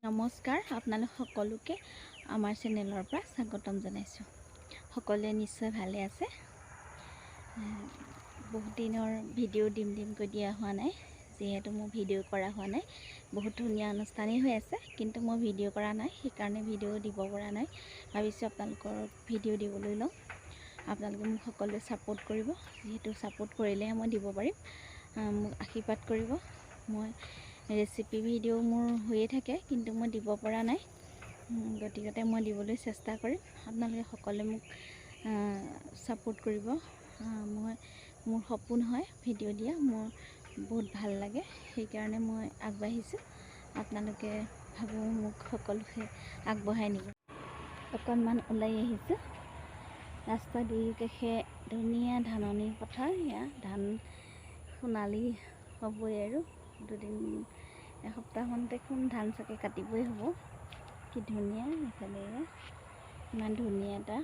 নমস্কাৰ, আপোনালোক সকলোকে আমাৰ চেনেলৰ পৰা স্বাগতম জনাইছোঁ। সকলোৱে নিশ্চয় ভালে আছে। বহুত দিনৰ ভিডিঅ' দিমকৈ দিয়া হোৱা নাই, যিহেতু মোৰ ভিডিঅ' কৰা হোৱা নাই। বহুত ধুনীয়া অনুষ্ঠানেই হৈ আছে, কিন্তু মই ভিডিঅ' কৰা নাই, সেইকাৰণে ভিডিঅ' দিব পৰা নাই। ভাবিছোঁ আপোনালোকৰ ভিডিঅ' দিবলৈ লওঁ। আপোনালোকে মোক সকলোৱে ছাপোৰ্ট কৰিব, যিহেতু ছাপোৰ্ট কৰিলেহে মই দিব পাৰিম। মোক আশীৰ্বাদ কৰিব। মই ৰেচিপি ভিডিঅ' মোৰ হৈয়ে থাকে, কিন্তু মই দিব পৰা নাই। গতিকে মই দিবলৈ চেষ্টা কৰিম। আপোনালোকে সকলোৱে মোক ছাপোৰ্ট কৰিব। মোৰ সপোন হয় ভিডিঅ' দিয়া, মোৰ বহুত ভাল লাগে, সেইকাৰণে মই আগবাঢ়িছোঁ। আপোনালোকে ভাবোঁ মোক সকলোকে আগবঢ়াই নিব। অকণমান ওলাই আহিছোঁ। ৰাস্তা দুয়োকাষে ধুনীয়া ধাননি পথাৰ। এয়া ধান সোণালী হ'বই আৰু এসপ্তাহমান দেখোন ধান চাগে কাটিবই হ'ব। কি ধুনীয়া এইফালে, ইমান ধুনীয়া এটা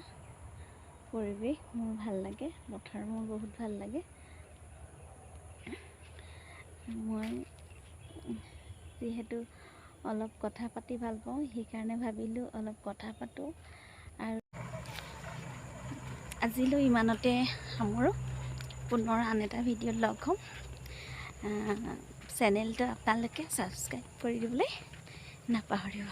পৰিৱেশ। মোৰ ভাল লাগে, পথাৰ মোৰ বহুত ভাল লাগে। মই যিহেতু অলপ কথা পাতি ভাল পাওঁ, সেইকাৰণে ভাবিলোঁ অলপ কথা পাতোঁ। আৰু আজিলৈ ইমানতে সামৰোঁ। পুনৰ আন এটা ভিডিঅ'ত লগ হ'ম। চেনেলটো আপোনালোকে ছাবস্ক্ৰাইব কৰি দিবলৈ নাপাহৰিব।